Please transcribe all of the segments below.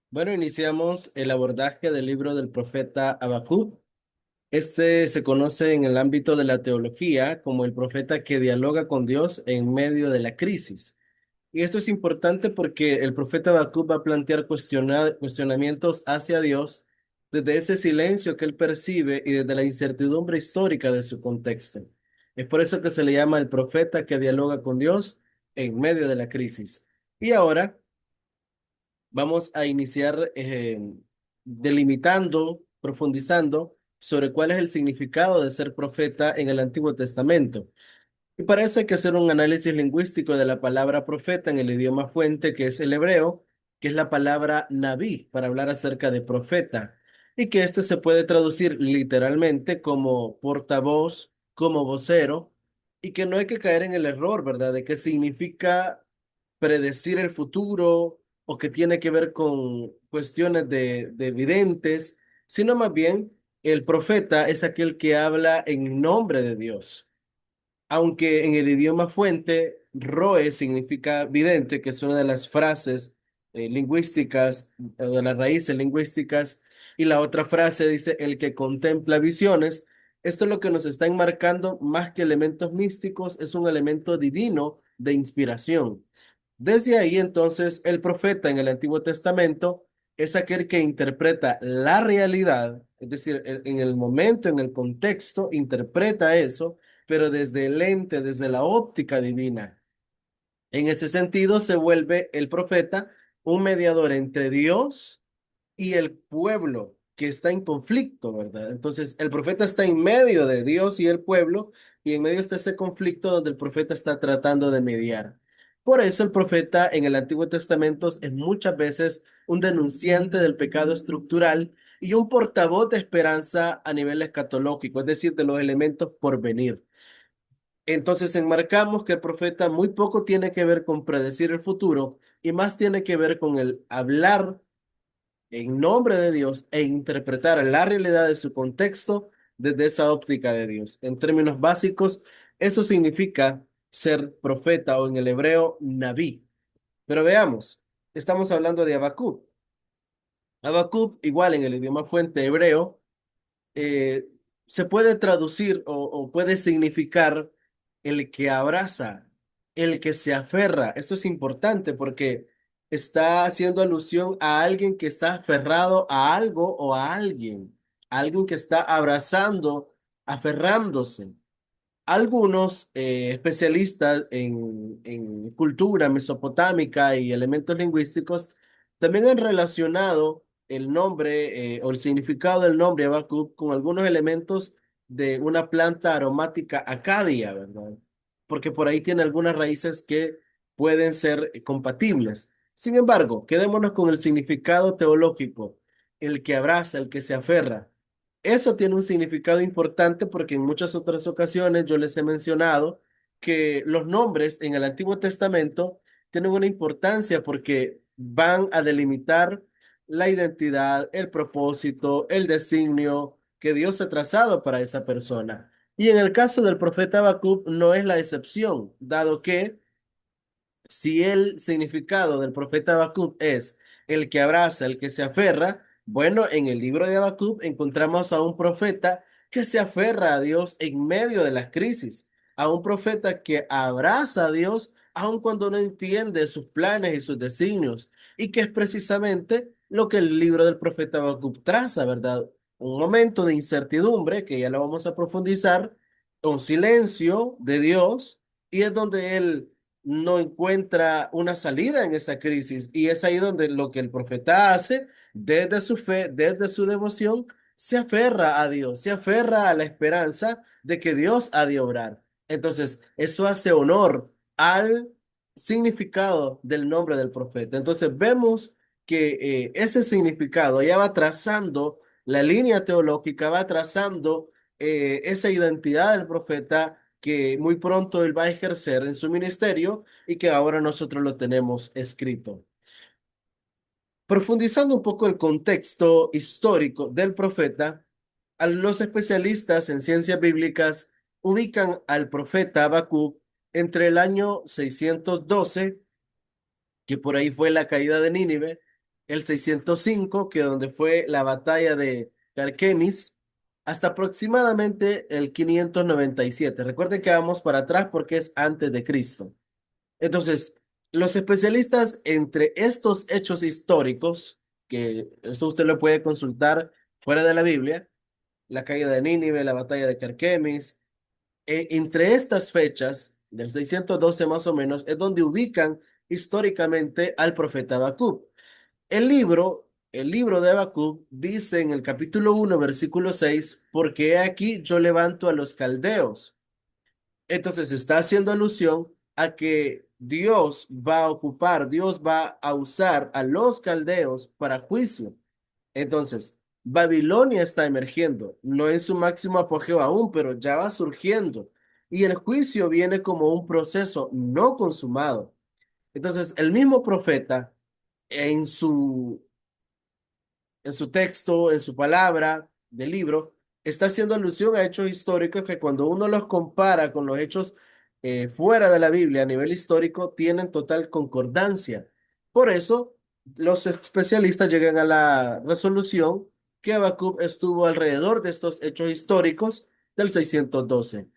Bueno, iniciamos el abordaje del libro del profeta Habacuc. Este se conoce en el ámbito de la teología como el profeta que dialoga con Dios en medio de la crisis. Y esto es importante porque el profeta Habacuc va a plantear cuestionamientos hacia Dios desde ese silencio que él percibe y desde la incertidumbre histórica de su contexto. Es por eso que se le llama el profeta que dialoga con Dios en medio de la crisis. Y ahora vamos a iniciar delimitando, profundizando sobre cuál es el significado de ser profeta en el Antiguo Testamento. Y para eso hay que hacer un análisis lingüístico de la palabra profeta en el idioma fuente, que es el hebreo, que es la palabra naví, para hablar acerca de profeta, y que este se puede traducir literalmente como portavoz, como vocero, y que no hay que caer en el error, ¿verdad? De qué significa predecir el futuro o que tiene que ver con cuestiones de videntes, sino más bien el profeta es aquel que habla en nombre de Dios. Aunque en el idioma fuente, roe significa vidente, que es una de las frases lingüísticas, o de las raíces lingüísticas, y la otra frase dice el que contempla visiones. Esto es lo que nos está enmarcando más que elementos místicos, es un elemento divino de inspiración. Desde ahí entonces el profeta en el Antiguo Testamento es aquel que interpreta la realidad, es decir, en el momento, en el contexto, interpreta eso, pero desde el lente, desde la óptica divina. En ese sentido se vuelve el profeta un mediador entre Dios y el pueblo que está en conflicto, ¿verdad? Entonces, el profeta está en medio de Dios y el pueblo, y en medio está ese conflicto donde el profeta está tratando de mediar. Por eso el profeta en el Antiguo Testamento es muchas veces un denunciante del pecado estructural y un portavoz de esperanza a nivel escatológico, es decir, de los elementos por venir. Entonces enmarcamos que el profeta muy poco tiene que ver con predecir el futuro y más tiene que ver con el hablar en nombre de Dios e interpretar la realidad de su contexto desde esa óptica de Dios. En términos básicos, eso significa ser profeta o en el hebreo naví. Pero veamos, estamos hablando de Habacuc. Habacuc, igual en el idioma fuente hebreo, eh, se puede traducir o puede significar el que abraza, el que se aferra. Esto es importante porque está haciendo alusión a alguien que está aferrado a algo o a alguien que está abrazando, aferrándose. Algunos especialistas en cultura mesopotámica y elementos lingüísticos también han relacionado el nombre o el significado del nombre Habacuc con algunos elementos de una planta aromática acadia, ¿verdad? Porque por ahí tiene algunas raíces que pueden ser compatibles. Sin embargo, quedémonos con el significado teológico, el que abraza, el que se aferra. Eso tiene un significado importante porque en muchas otras ocasiones yo les he mencionado que los nombres en el Antiguo Testamento tienen una importancia porque van a delimitar la identidad, el propósito, el designio que Dios ha trazado para esa persona. Y en el caso del profeta Habacuc no es la excepción, dado que si el significado del profeta Habacuc es el que abraza, el que se aferra, bueno, en el libro de Habacuc encontramos a un profeta que se aferra a Dios en medio de las crisis, a un profeta que abraza a Dios aun cuando no entiende sus planes y sus designios, y que es precisamente lo que el libro del profeta Habacuc traza, ¿verdad? Un momento de incertidumbre, que ya lo vamos a profundizar, un silencio de Dios, y es donde él no encuentra una salida en esa crisis. Y es ahí donde lo que el profeta hace, desde su fe, desde su devoción, se aferra a Dios, se aferra a la esperanza de que Dios ha de obrar. Entonces, eso hace honor al significado del nombre del profeta. Entonces, vemos que ese significado ya va trazando la línea teológica, va trazando esa identidad del profeta que muy pronto él va a ejercer en su ministerio y que ahora nosotros lo tenemos escrito. Profundizando un poco el contexto histórico del profeta, a los especialistas en ciencias bíblicas ubican al profeta Habacuc entre el año 612, que por ahí fue la caída de Nínive, el 605, que donde fue la batalla de Carquemis, hasta aproximadamente el 597. Recuerden que vamos para atrás porque es antes de Cristo. Entonces, los especialistas entre estos hechos históricos, que eso usted lo puede consultar fuera de la Biblia, la caída de Nínive, la batalla de Carquemis, entre estas fechas, del 612 más o menos, es donde ubican históricamente al profeta Habacuc. El libro de Habacuc dice en el capítulo 1, versículo 6, porque he aquí yo levanto a los caldeos. Entonces está haciendo alusión a que Dios va a usar a los caldeos para juicio. Entonces, Babilonia está emergiendo, no en su máximo apogeo aún, pero ya va surgiendo. Y el juicio viene como un proceso no consumado. Entonces, el mismo profeta en su texto, en su palabra del libro, está haciendo alusión a hechos históricos que cuando uno los compara con los hechos fuera de la Biblia a nivel histórico, tienen total concordancia. Por eso, los especialistas llegan a la resolución que Habacuc estuvo alrededor de estos hechos históricos del 612,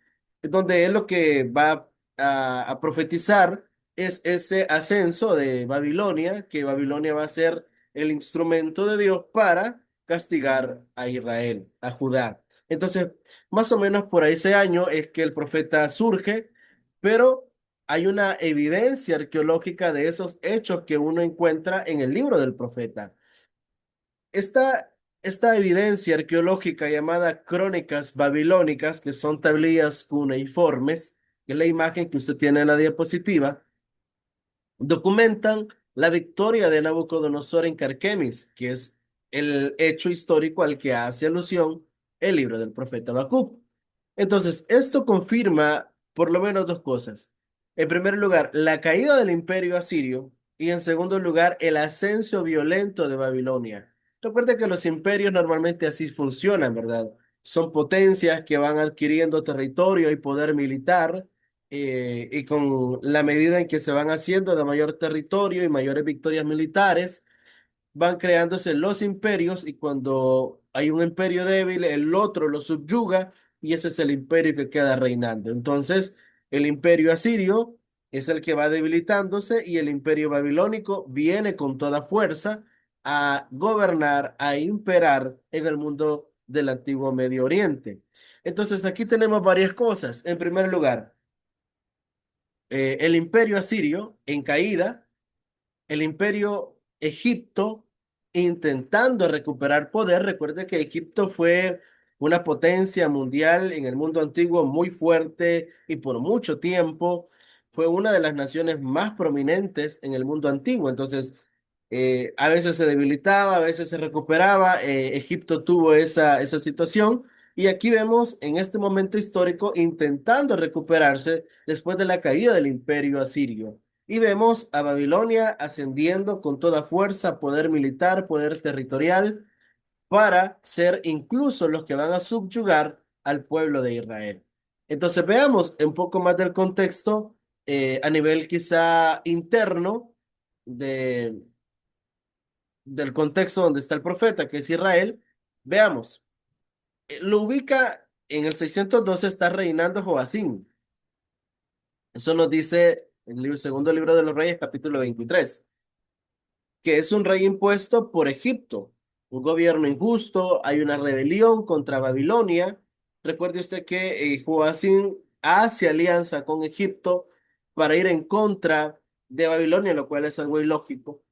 donde él lo que va a profetizar es ese ascenso de Babilonia, que Babilonia va a ser el instrumento de Dios para castigar a Israel, a Judá. Entonces, más o menos por ese año es que el profeta surge, pero hay una evidencia arqueológica de esos hechos que uno encuentra en el libro del profeta. Esta evidencia arqueológica llamada crónicas babilónicas, que son tablillas cuneiformes, que es la imagen que usted tiene en la diapositiva, documentan la victoria de Nabucodonosor en Carquemis, que es el hecho histórico al que hace alusión el libro del profeta Habacuc. Entonces, esto confirma por lo menos dos cosas. En primer lugar, la caída del imperio asirio y en segundo lugar, el ascenso violento de Babilonia. Recuerda que los imperios normalmente así funcionan, ¿verdad? Son potencias que van adquiriendo territorio y poder militar y con la medida en que se van haciendo de mayor territorio y mayores victorias militares, van creándose los imperios y cuando hay un imperio débil, el otro lo subyuga y ese es el imperio que queda reinando. Entonces, el imperio asirio es el que va debilitándose y el imperio babilónico viene con toda fuerza a gobernar, a imperar en el mundo del antiguo Medio Oriente. Entonces, aquí tenemos varias cosas. En primer lugar, el imperio asirio en caída, el imperio Egipto intentando recuperar poder. Recuerde que Egipto fue una potencia mundial en el mundo antiguo muy fuerte y por mucho tiempo fue una de las naciones más prominentes en el mundo antiguo. Entonces, a veces se debilitaba, a veces se recuperaba. Egipto tuvo esa situación. Y aquí vemos en este momento histórico intentando recuperarse después de la caída del imperio asirio. Y vemos a Babilonia ascendiendo con toda fuerza, poder militar, poder territorial, para ser incluso los que van a subyugar al pueblo de Israel. Entonces veamos un poco más del contexto a nivel quizá interno de, del contexto donde está el profeta, que es Israel. Veamos, lo ubica en el 612, está reinando Joacim. Eso nos dice el segundo libro de los Reyes, capítulo 23, que es un rey impuesto por Egipto, un gobierno injusto, hay una rebelión contra Babilonia. Recuerde usted que Joacim hace alianza con Egipto para ir en contra de Babilonia, lo cual es algo ilógico.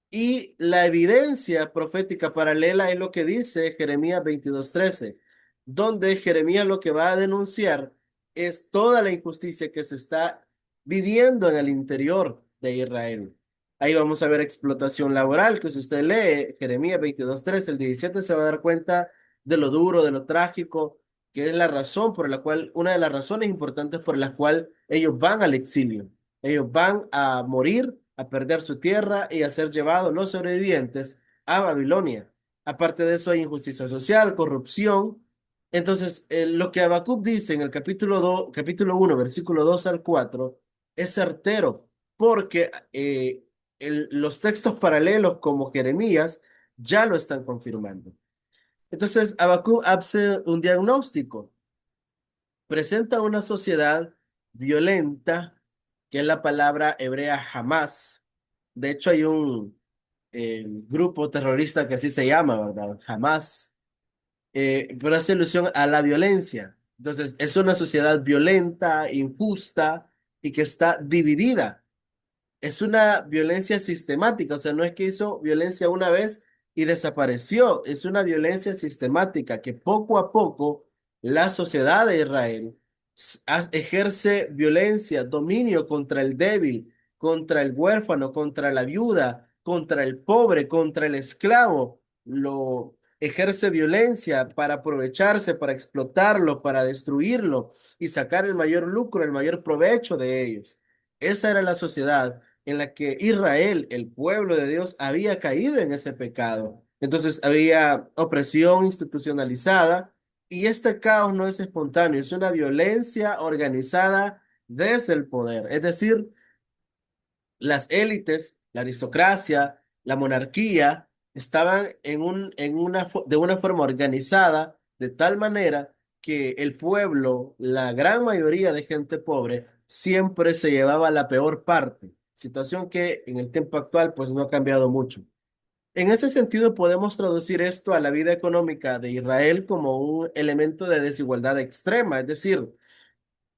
Y la evidencia profética paralela es lo que dice Jeremías 22:13, donde Jeremías lo que va a denunciar es toda la injusticia que se está viviendo en el interior de Israel. Ahí vamos a ver explotación laboral, que si usted lee Jeremías 22:13, el 17 se va a dar cuenta de lo duro, de lo trágico, que es la razón por la cual, una de las razones importantes por las cuales ellos van al exilio. Ellos van a morir, a perder su tierra y a ser llevados los sobrevivientes a Babilonia. Aparte de eso, hay injusticia social, corrupción. Entonces, lo que Habacuc dice en el capítulo 2, capítulo 1, versículo 2 al 4, es certero, porque los textos paralelos como Jeremías ya lo están confirmando. Entonces, Habacuc hace un diagnóstico, presenta una sociedad violenta, que es la palabra hebrea Hamas. De hecho, hay un grupo terrorista que así se llama, ¿verdad? Hamas, pero hace alusión a la violencia. Entonces, es una sociedad violenta, injusta y que está dividida. Es una violencia sistemática, o sea, no es que hizo violencia una vez y desapareció, es una violencia sistemática que poco a poco la sociedad de Israel ejerce violencia, dominio contra el débil, contra el huérfano, contra la viuda, contra el pobre, contra el esclavo. Lo ejerce violencia para aprovecharse, para explotarlo, para destruirlo y sacar el mayor lucro, el mayor provecho de ellos. Esa era la sociedad en la que Israel, el pueblo de Dios, había caído en ese pecado. Entonces había opresión institucionalizada y este caos no es espontáneo, es una violencia organizada desde el poder. Es decir, las élites, la aristocracia, la monarquía, estaban de una forma organizada de tal manera que el pueblo, la gran mayoría de gente pobre, siempre se llevaba la peor parte, situación que en el tiempo actual pues no ha cambiado mucho. En ese sentido, podemos traducir esto a la vida económica de Israel como un elemento de desigualdad extrema, es decir,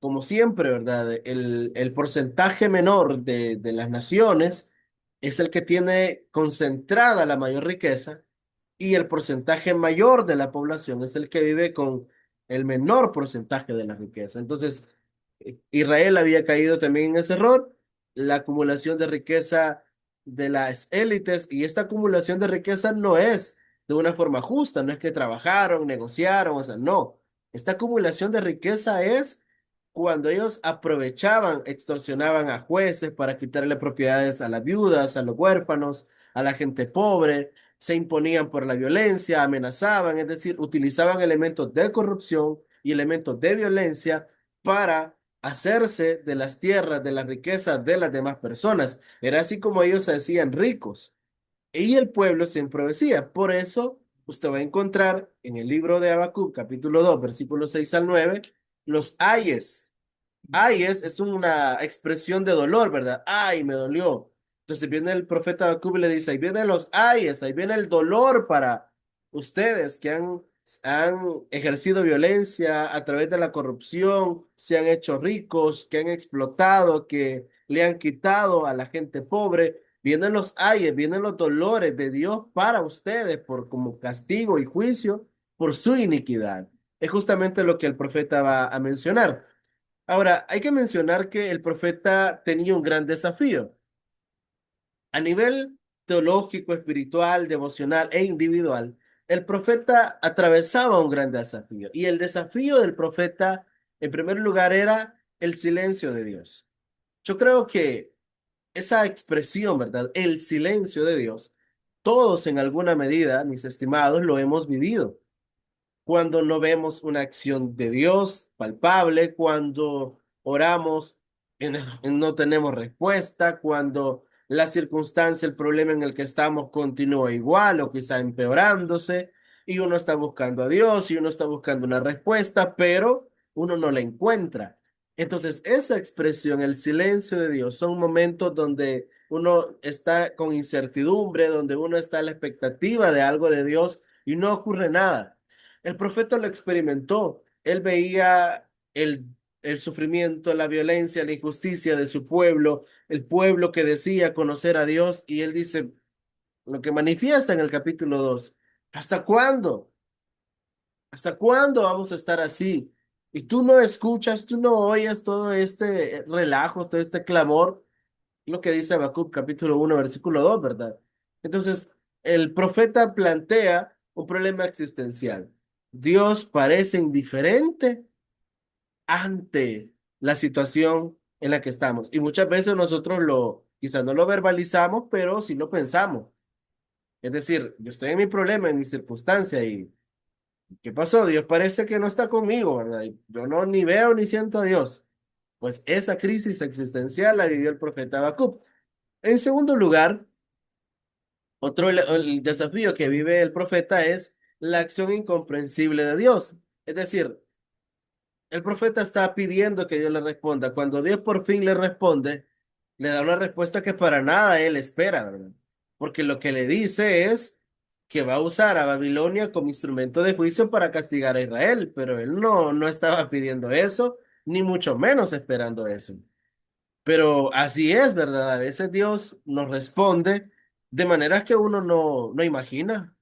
como siempre, ¿verdad? El porcentaje menor de las naciones es el que tiene concentrada la mayor riqueza y el porcentaje mayor de la población es el que vive con el menor porcentaje de la riqueza. Entonces, Israel había caído también en ese error, la acumulación de riqueza de las élites, y esta acumulación de riqueza no es de una forma justa, no es que trabajaron, negociaron, o sea, no. Esta acumulación de riqueza es cuando ellos aprovechaban, extorsionaban a jueces para quitarle propiedades a las viudas, a los huérfanos, a la gente pobre, se imponían por la violencia, amenazaban, es decir, utilizaban elementos de corrupción y elementos de violencia para hacerse de las tierras, de las riquezas de las demás personas. Era así como ellos se hacían ricos y el pueblo se empobrecía. Por eso usted va a encontrar en el libro de Habacuc, capítulo 2 versículos 6 al 9 los ayes. Ay, es una expresión de dolor, ¿verdad? Ay, me dolió. Entonces viene el profeta Habacuc y le dice, ahí vienen los ayes, ahí viene el dolor para ustedes que han ejercido violencia a través de la corrupción, se han hecho ricos, que han explotado, que le han quitado a la gente pobre. Vienen los ayes, vienen los dolores de Dios para ustedes por como castigo y juicio por su iniquidad. Es justamente lo que el profeta va a mencionar. Ahora, hay que mencionar que el profeta tenía un gran desafío. A nivel teológico, espiritual, devocional e individual, el profeta atravesaba un gran desafío. Y el desafío del profeta, en primer lugar, era el silencio de Dios. Yo creo que esa expresión, ¿verdad? El silencio de Dios, todos en alguna medida, mis estimados, lo hemos vivido cuando no vemos una acción de Dios palpable, cuando oramos y no tenemos respuesta, cuando la circunstancia, el problema en el que estamos continúa igual o quizá empeorándose y uno está buscando a Dios y uno está buscando una respuesta, pero uno no la encuentra. Entonces, esa expresión, el silencio de Dios, son momentos donde uno está con incertidumbre, donde uno está a la expectativa de algo de Dios y no ocurre nada. El profeta lo experimentó. Él veía el sufrimiento, la violencia, la injusticia de su pueblo, el pueblo que decía conocer a Dios, y él dice lo que manifiesta en el capítulo 2. ¿Hasta cuándo? ¿Hasta cuándo vamos a estar así? Y tú no escuchas, tú no oyes todo este relajo, todo este clamor, lo que dice Habacuc capítulo 1 versículo 2, ¿verdad? Entonces, el profeta plantea un problema existencial. Dios parece indiferente ante la situación en la que estamos. Y muchas veces nosotros quizás no lo verbalizamos, pero sí lo pensamos. Es decir, yo estoy en mi problema, en mi circunstancia y ¿qué pasó? Dios parece que no está conmigo, ¿verdad? Y yo no ni veo ni siento a Dios. Pues esa crisis existencial la vivió el profeta Habacuc. En segundo lugar, el desafío que vive el profeta es la acción incomprensible de Dios. Es decir, el profeta está pidiendo que Dios le responda. Cuando Dios por fin le responde, le da una respuesta que para nada él espera, ¿verdad? Porque lo que le dice es que va a usar a Babilonia como instrumento de juicio para castigar a Israel, pero él no estaba pidiendo eso, ni mucho menos esperando eso. Pero así es, ¿verdad? A veces Dios nos responde de maneras que uno no imagina,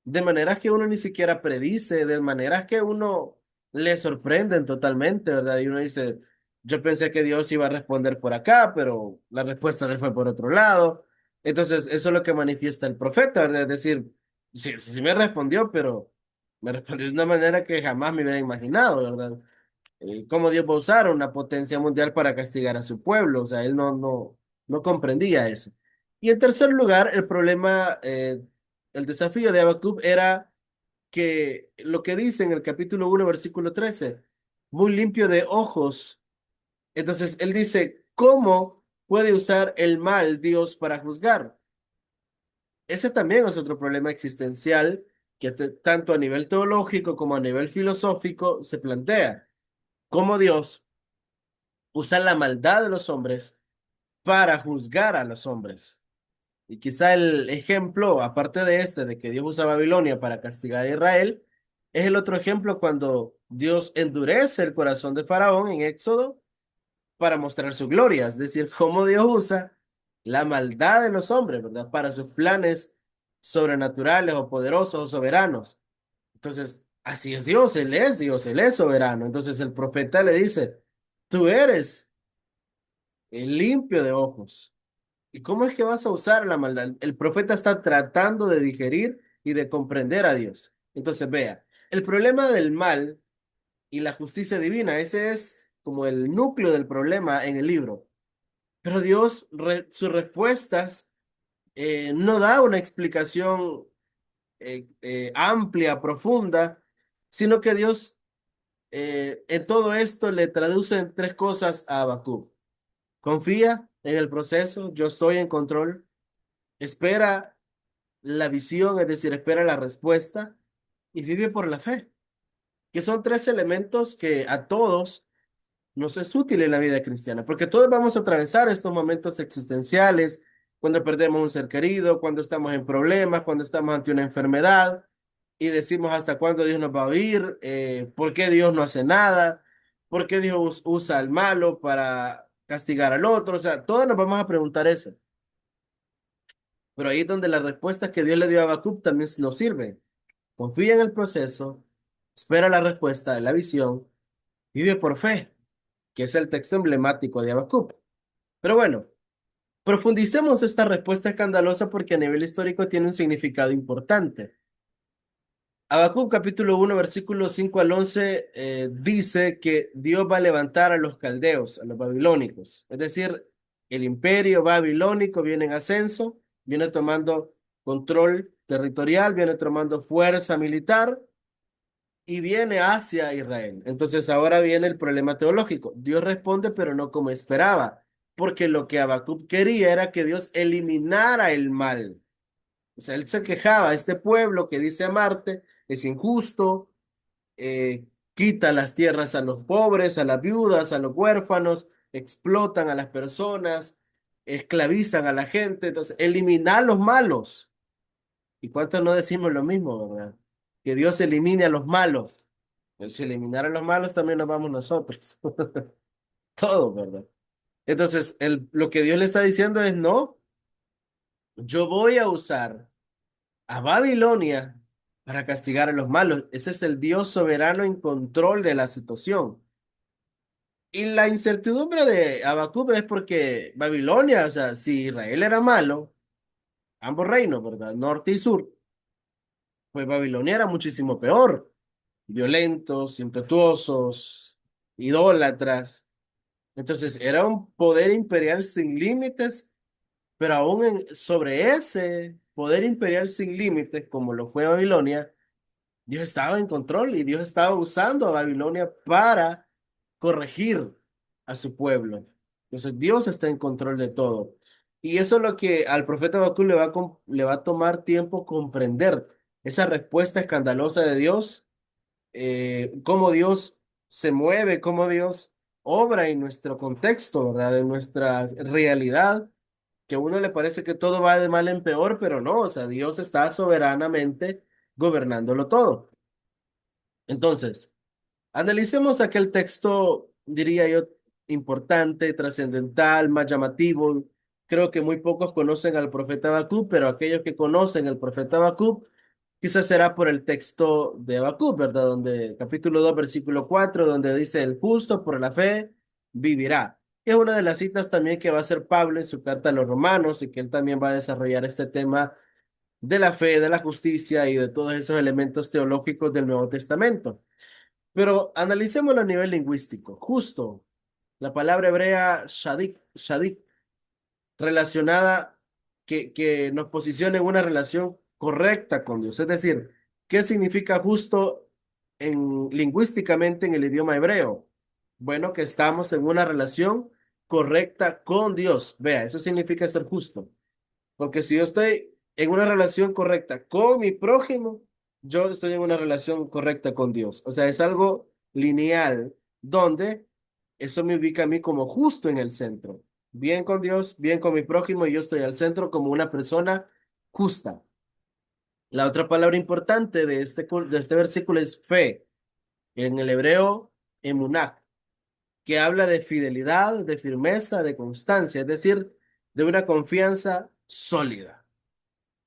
de maneras que uno ni siquiera predice, de maneras que uno le sorprenden totalmente, ¿verdad? Y uno dice, yo pensé que Dios iba a responder por acá, pero la respuesta de él fue por otro lado. Entonces, eso es lo que manifiesta el profeta, ¿verdad? Es decir, sí, sí me respondió, pero me respondió de una manera que jamás me hubiera imaginado, ¿verdad? Cómo Dios va a usar una potencia mundial para castigar a su pueblo. O sea, él no comprendía eso. Y en tercer lugar, el problema, el desafío de Habacuc era que lo que dice en el capítulo 1 versículo 13 muy limpio de ojos. Entonces, él dice, ¿cómo puede usar el mal Dios para juzgar? Ese también es otro problema existencial que tanto a nivel teológico como a nivel filosófico se plantea. ¿Cómo Dios usa la maldad de los hombres para juzgar a los hombres? Y quizá el ejemplo, aparte de este, de que Dios usa Babilonia para castigar a Israel, es el otro ejemplo cuando Dios endurece el corazón de Faraón en Éxodo para mostrar su gloria, es decir, cómo Dios usa la maldad de los hombres, ¿verdad? Para sus planes sobrenaturales o poderosos o soberanos. Entonces, así es Dios, Él es soberano. Entonces el profeta le dice, tú eres el limpio de ojos. ¿Y cómo es que vas a usar la maldad? El profeta está tratando de digerir y de comprender a Dios. Entonces, vea, el problema del mal y la justicia divina, ese es como el núcleo del problema en el libro. Pero Dios, sus respuestas no da una explicación amplia, profunda, sino que Dios en todo esto le traduce en tres cosas a Habacuc. Confía en el proceso, yo estoy en control. Espera la visión, es decir, espera la respuesta y vive por la fe, que son tres elementos que a todos nos es útil en la vida cristiana, porque todos vamos a atravesar estos momentos existenciales, cuando perdemos un ser querido, cuando estamos en problemas, cuando estamos ante una enfermedad y decimos hasta cuándo Dios nos va a oír, por qué Dios no hace nada, por qué Dios usa al malo para castigar al otro, o sea, todos nos vamos a preguntar eso. Pero ahí es donde las respuestas que Dios le dio a Habacuc también nos sirven. Confía en el proceso, espera la respuesta de la visión, vive por fe, que es el texto emblemático de Habacuc. Pero bueno, profundicemos esta respuesta escandalosa porque a nivel histórico tiene un significado importante. Habacuc capítulo 1 versículos 5 al 11 dice que Dios va a levantar a los caldeos, a los babilónicos. Es decir, el imperio babilónico viene en ascenso, viene tomando control territorial, viene tomando fuerza militar y viene hacia Israel. Entonces ahora viene el problema teológico. Dios responde, pero no como esperaba, porque lo que Habacuc quería era que Dios eliminara el mal. O sea, él se quejaba, este pueblo que dice amarte es injusto, eh, quita las tierras a los pobres, a las viudas, a los huérfanos, explotan a las personas, esclavizan a la gente, entonces eliminar los malos. ¿Y cuántos no decimos lo mismo, verdad? Que Dios elimine a los malos. Pero si eliminara a los malos, también nos vamos nosotros. Todo, ¿verdad? Entonces, lo que Dios le está diciendo es, no, yo voy a usar a Babilonia para castigar a los malos. Ese es el Dios soberano en control de la situación. Y la incertidumbre de Habacuc es porque Babilonia, o sea, si Israel era malo, ambos reinos, ¿verdad? Norte y sur, pues Babilonia era muchísimo peor. Violentos, impetuosos, idólatras. Entonces era un poder imperial sin límites, pero aún sobre ese poder imperial sin límites, como lo fue Babilonia, Dios estaba en control y Dios estaba usando a Babilonia para corregir a su pueblo. Entonces Dios está en control de todo. Y eso es lo que al profeta Habacuc le va a tomar tiempo comprender, esa respuesta escandalosa de Dios, cómo Dios se mueve, cómo Dios obra en nuestro contexto, ¿verdad? En nuestra realidad, que a uno le parece que todo va de mal en peor, pero no, o sea, Dios está soberanamente gobernándolo todo. Entonces, analicemos aquel texto, diría yo, importante, trascendental, más llamativo. Creo que muy pocos conocen al profeta Habacuc, pero aquellos que conocen al profeta Habacuc, quizás será por el texto de Habacuc, ¿verdad? Donde, capítulo 2 versículo 4 donde dice, el justo por la fe vivirá. Que es una de las citas también que va a hacer Pablo en su carta a los romanos y que él también va a desarrollar este tema de la fe, de la justicia y de todos esos elementos teológicos del Nuevo Testamento. Pero analicémoslo a nivel lingüístico. Justo, la palabra hebrea shadik, relacionada, que nos posiciona en una relación correcta con Dios. Es decir, ¿qué significa justo lingüísticamente en el idioma hebreo? Bueno, que estamos en una relación correcta con Dios. Vea, eso significa ser justo. Porque si yo estoy en una relación correcta con mi prójimo, yo estoy en una relación correcta con Dios. O sea, es algo lineal, donde eso me ubica a mí como justo en el centro. Bien con Dios, bien con mi prójimo, y yo estoy al centro como una persona justa. La otra palabra importante de este versículo es fe. En el hebreo, emuná, que habla de fidelidad, de firmeza, de constancia, es decir, de una confianza sólida.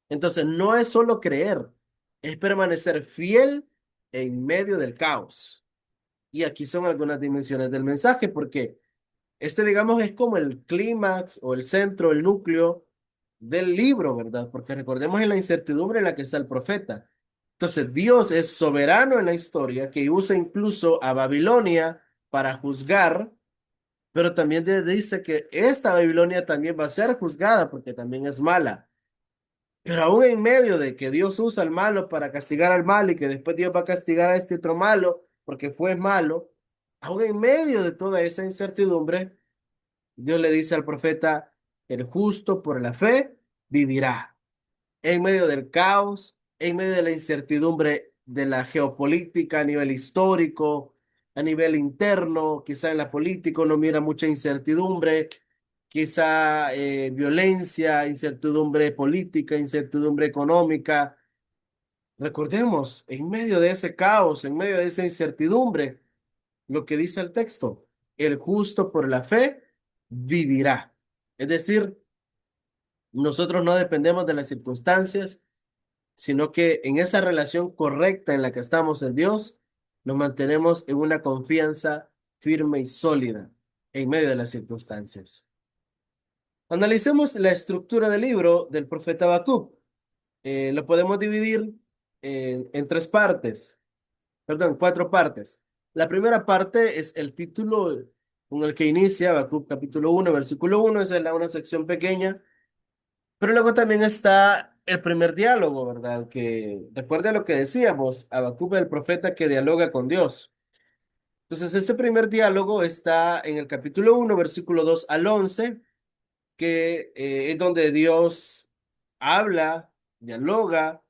Entonces, no es solo creer, es permanecer fiel en medio del caos. Y aquí son algunas dimensiones del mensaje, porque este, digamos, es como el clímax o el centro, el núcleo del libro, ¿verdad? Porque recordemos en la incertidumbre en la que está el profeta. Entonces, Dios es soberano en la historia, que usa incluso a Babilonia para juzgar, pero también dice que esta Babilonia también va a ser juzgada porque también es mala. Pero aún en medio de que Dios usa al malo para castigar al malo y que después Dios va a castigar a este otro malo porque fue malo, aún en medio de toda esa incertidumbre, Dios le dice al profeta, el justo por la fe vivirá. En medio del caos, en medio de la incertidumbre de la geopolítica a nivel histórico, a nivel interno, quizá en la política no mira mucha incertidumbre, quizá violencia, incertidumbre política, incertidumbre económica. Recordemos, en medio de ese caos, en medio de esa incertidumbre, lo que dice el texto, el justo por la fe vivirá. Es decir, nosotros no dependemos de las circunstancias, sino que en esa relación correcta en la que estamos en Dios, nos mantenemos en una confianza firme y sólida en medio de las circunstancias. Analicemos la estructura del libro del profeta Habacuc. Lo podemos dividir en tres partes, perdón, cuatro partes. La primera parte es el título con el que inicia Habacuc capítulo 1, versículo 1, es una sección pequeña, pero luego también está el primer diálogo, ¿verdad? Que recuerda lo que decíamos, Habacuc es el profeta que dialoga con Dios. Entonces, ese primer diálogo está en el capítulo 1, versículo 2 al 11, que es donde Dios habla, dialoga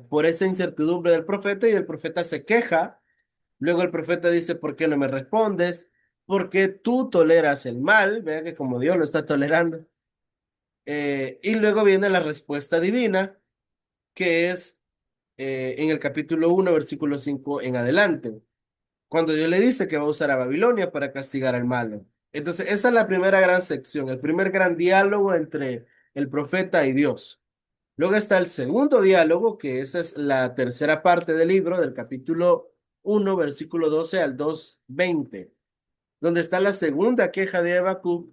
por esa incertidumbre del profeta y el profeta se queja. Luego el profeta dice, ¿por qué no me respondes? ¿Por qué tú toleras el mal? Vea que como Dios lo está tolerando. Y luego viene la respuesta divina, que es en el capítulo 1 versículo 5 en adelante, cuando Dios le dice que va a usar a Babilonia para castigar al malo. Entonces, esa es la primera gran sección, el primer gran diálogo entre el profeta y Dios. Luego está el segundo diálogo, que esa es la tercera parte del libro, del capítulo 1 versículo 12 al 2:20, donde está la segunda queja de Habacuc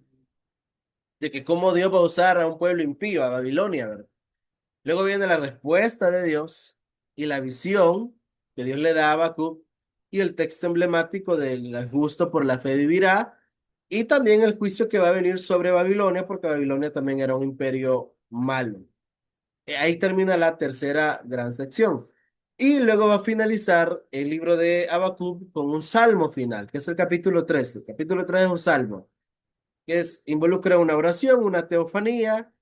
de que cómo Dios va a usar a un pueblo impío, a Babilonia, ¿verdad? Luego viene la respuesta de Dios y la visión que Dios le da a Habacuc y el texto emblemático del justo por la fe vivirá y también el juicio que va a venir sobre Babilonia porque Babilonia también era un imperio malo. Ahí termina la tercera gran sección. Y luego va a finalizar el libro de Habacuc con un salmo final, que es el capítulo 13. El capítulo 3 es un salmo. Involucra una oración, una teofanía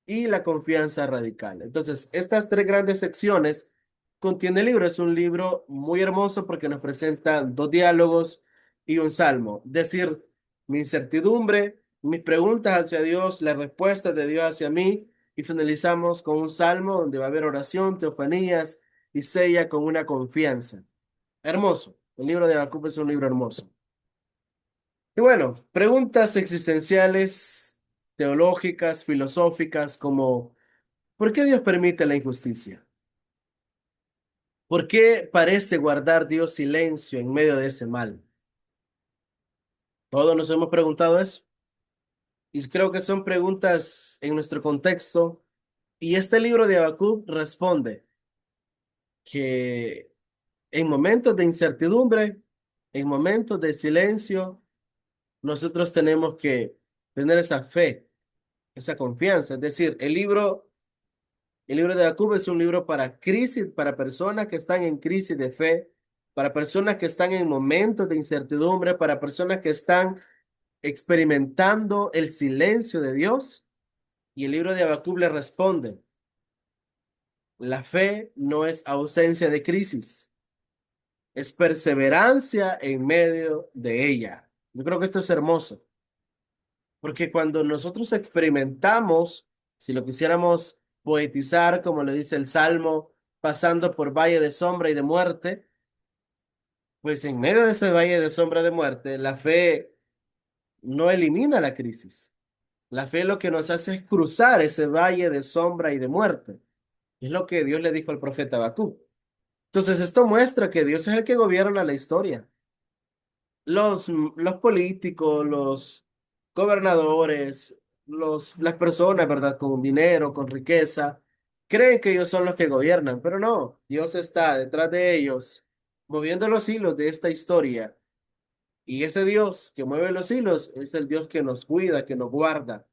y la confianza radical. Entonces, estas tres grandes secciones contiene el libro. Es un libro muy hermoso porque nos presenta dos diálogos y un salmo. Decir, mi incertidumbre, mis preguntas hacia Dios, las respuestas de Dios hacia mí. Y finalizamos con un salmo donde va a haber oración, teofanías y sella con una confianza. Hermoso. El libro de Habacuc es un libro hermoso. Y bueno, preguntas existenciales, teológicas, filosóficas, como ¿por qué Dios permite la injusticia? ¿Por qué parece guardar Dios silencio en medio de ese mal? Todos nos hemos preguntado eso y creo que son preguntas en nuestro contexto y este libro de Habacuc responde que en momentos de incertidumbre, en momentos de silencio, nosotros tenemos que tener esa fe, esa confianza. Es decir, el libro de Habacuc es un libro para crisis, para personas que están en crisis de fe, para personas que están en momentos de incertidumbre, para personas que están experimentando el silencio de Dios. Y el libro de Habacuc le responde, la fe no es ausencia de crisis, es perseverancia en medio de ella. Yo creo que esto es hermoso, porque cuando nosotros experimentamos, si lo quisiéramos poetizar, como le dice el Salmo, pasando por valle de sombra y de muerte, pues en medio de ese valle de sombra de muerte, la fe no elimina la crisis. La fe lo que nos hace es cruzar ese valle de sombra y de muerte. Es lo que Dios le dijo al profeta Habacuc. Entonces, esto muestra que Dios es el que gobierna la historia. Los políticos, los gobernadores, las personas, ¿verdad? Con dinero, con riqueza, creen que ellos son los que gobiernan, pero no, Dios está detrás de ellos, moviendo los hilos de esta historia. Y ese Dios que mueve los hilos es el Dios que nos cuida, que nos guarda.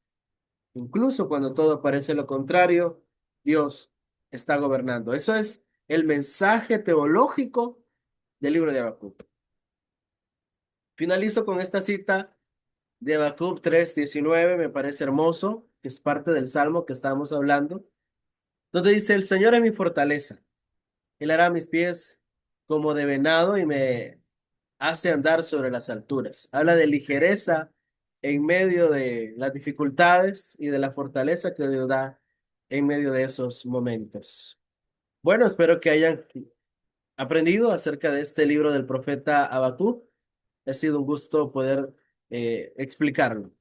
Incluso cuando todo parece lo contrario, Dios está gobernando. Eso es el mensaje teológico del libro de Habacuc. Finalizo con esta cita de Habacuc 3:19, me parece hermoso, que es parte del salmo que estábamos hablando, donde dice, el Señor es mi fortaleza, Él hará mis pies como de venado y me hace andar sobre las alturas. Habla de ligereza en medio de las dificultades y de la fortaleza que Dios da en medio de esos momentos. Bueno, espero que hayan aprendido acerca de este libro del profeta Habacuc. Ha sido un gusto poder explicarlo.